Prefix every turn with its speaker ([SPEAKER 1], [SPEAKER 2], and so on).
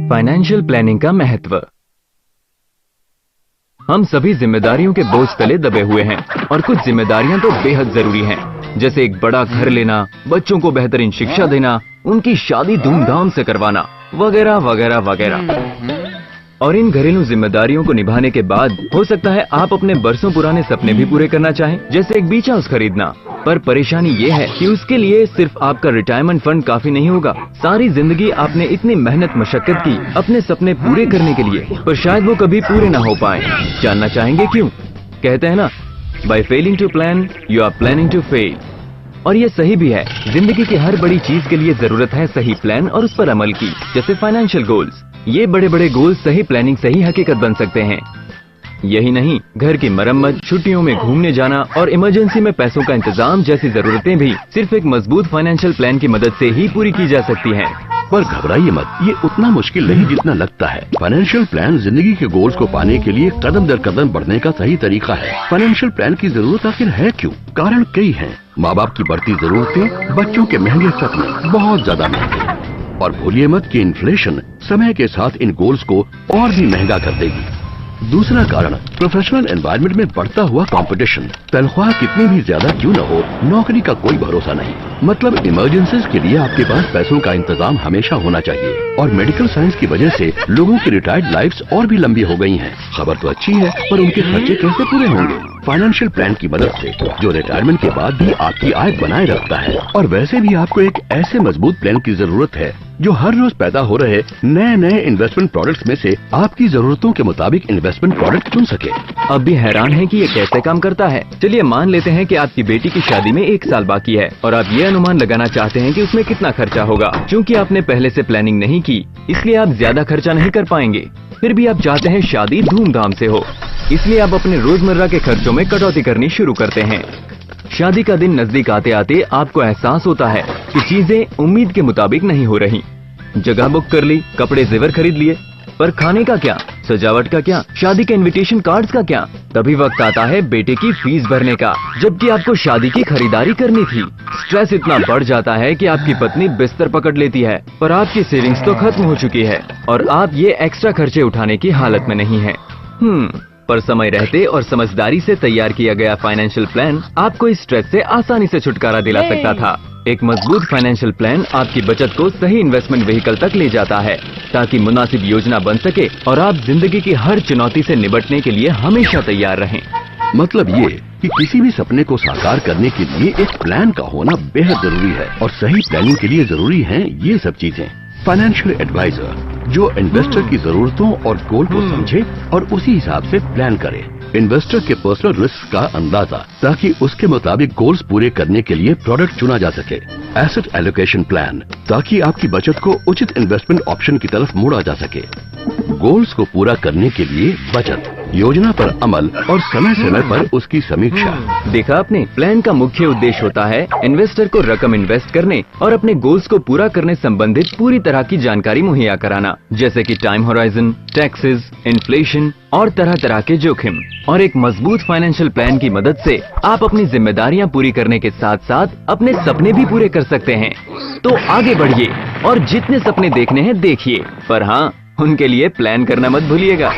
[SPEAKER 1] Financial planning का महत्व। हम सभी जिम्मेदारियों के बोझ तले दबे हुए हैं और कुछ जिम्मेदारियां तो बेहद जरूरी हैं, जैसे एक बड़ा घर लेना, बच्चों को बेहतरीन शिक्षा देना, उनकी शादी धूमधाम से करवाना, वगैरह वगैरह वगैरह। और इन घरेलू जिम्मेदारियों को निभाने के बाद हो सकता है आप अपने बरसों पुराने सपने भी पूरे करना चाहें, जैसे एक बीच हाउस खरीदना। पर परेशानी ये है कि उसके लिए सिर्फ आपका रिटायरमेंट फंड काफी नहीं होगा। सारी जिंदगी आपने इतनी मेहनत मशक्कत की अपने सपने पूरे करने के लिए, पर शायद वो कभी पूरे ना हो पाए। जानना चाहेंगे क्यों? कहते हैं ना, by failing to plan you are planning to fail. और ये सही भी है। जिंदगी की हर बड़ी चीज के लिए जरूरत है सही प्लान और उस पर अमल की, जैसे फाइनेंशियल गोल्स। ये बड़े बड़े गोल्स सही प्लानिंग से ही हकीकत बन सकते हैं। यही नहीं, घर की मरम्मत, छुट्टियों में घूमने जाना और इमरजेंसी में पैसों का इंतजाम जैसी जरूरतें भी सिर्फ एक मजबूत फाइनेंशियल प्लान की मदद से ही पूरी की जा सकती हैं।
[SPEAKER 2] पर घबराइए मत, ये उतना मुश्किल नहीं जितना लगता है। फाइनेंशियल प्लान जिंदगी के गोल्स को पाने के लिए कदम दर कदम बढ़ने का सही तरीका है। फाइनेंशियल प्लान की जरूरत आखिर है क्यों? कारण कई हैं। माँ बाप की बढ़ती जरूरतें, बच्चों के महंगे सपने, बहुत ज्यादा महंगे। और भूलिए मत कि इन्फ्लेशन समय के साथ इन गोल्स को और भी महंगा कर देगी। दूसरा कारण प्रोफेशनल एनवायरनमेंट में बढ़ता हुआ कंपटीशन। तनख्वाह कितनी भी ज्यादा क्यों न हो, नौकरी का कोई भरोसा नहीं। मतलब इमरजेंसीज के लिए आपके पास पैसों का इंतजाम हमेशा होना चाहिए। और मेडिकल साइंस की वजह से लोगों की रिटायर्ड लाइफ्स और भी लंबी हो गई हैं। खबर तो अच्छी है, पर उनके खर्चे कैसे पूरे होंगे? फाइनेंशियल प्लान की मदद से, जो रिटायरमेंट के बाद भी आपकी आय बनाए रखता है। और वैसे भी आपको एक ऐसे मजबूत प्लान की जरूरत है जो हर रोज पैदा हो रहे नए नए इन्वेस्टमेंट प्रोडक्ट्स में से आपकी जरूरतों के मुताबिक इन्वेस्टमेंट प्रोडक्ट चुन सके।
[SPEAKER 1] अब भी हैरान है कि ये कैसे काम करता है। चलिए मान लेते हैं कि आपकी बेटी की शादी में 1 साल बाकी है और आप ये अनुमान लगाना चाहते हैं कि उसमें कितना खर्चा होगा। क्योंकि आपने पहले से प्लानिंग नहीं की, इसलिए आप ज्यादा खर्चा नहीं कर पाएंगे। फिर भी आप चाहते हैं शादी धूमधाम से हो, इसलिए आप अपने रोजमर्रा के खर्चों में कटौती करनी शुरू करते हैं। शादी का दिन नजदीक आते आते आपको एहसास होता है कि चीजें उम्मीद के मुताबिक नहीं हो रही। जगह बुक कर ली, कपड़े जेवर खरीद लिए, पर खाने का क्या, सजावट का क्या, शादी के इनविटेशन कार्ड्स का क्या? तभी वक्त आता है बेटे की फीस भरने का, जबकि आपको शादी की खरीदारी करनी थी। स्ट्रेस इतना बढ़ जाता है कि आपकी पत्नी बिस्तर पकड़ लेती है, पर आपकी सेविंग्स तो खत्म हो चुकी है और आप ये एक्स्ट्रा खर्चे उठाने की हालत में नहीं है। पर समय रहते और समझदारी से तैयार किया गया फाइनेंशियल प्लान आपको इस स्ट्रेस से आसानी से छुटकारा दिला सकता था। एक मजबूत फाइनेंशियल प्लान आपकी बचत को सही इन्वेस्टमेंट व्हीकल तक ले जाता है, ताकि मुनासिब योजना बन सके और आप जिंदगी की हर चुनौती से निपटने के लिए हमेशा तैयार रहें।
[SPEAKER 2] मतलब ये कि किसी भी सपने को साकार करने के लिए एक प्लान का होना बेहद जरूरी है। और सही प्लानिंग के लिए जरूरी हैं ये सब चीजें। फाइनेंशियल एडवाइजर जो इन्वेस्टर की जरूरतों और गोल को समझे और उसी हिसाब से प्लान करे। इन्वेस्टर के पर्सनल रिस्क का अंदाजा, ताकि उसके मुताबिक गोल्स पूरे करने के लिए प्रोडक्ट चुना जा सके। एसेट एलोकेशन प्लान, ताकि आपकी बचत को उचित इन्वेस्टमेंट ऑप्शन की तरफ मोड़ा जा सके। गोल्स को पूरा करने के लिए बचत, योजना पर अमल और समय समय पर उसकी समीक्षा।
[SPEAKER 1] देखा आपने, प्लान का मुख्य उद्देश्य होता है इन्वेस्टर को रकम इन्वेस्ट करने और अपने गोल्स को पूरा करने संबंधित पूरी तरह की जानकारी मुहैया कराना, जैसे कि टाइम होराइजन, टैक्सेस, इन्फ्लेशन और तरह तरह के जोखिम। और एक मजबूत फाइनेंशियल प्लान की मदद से आप अपनी जिम्मेदारियां पूरी करने के साथ साथ अपने सपने भी पूरे कर सकते हैं। तो आगे बढ़िए और जितने सपने देखने हैं देखिए, पर हाँ, उनके लिए प्लान करना मत भूलिएगा।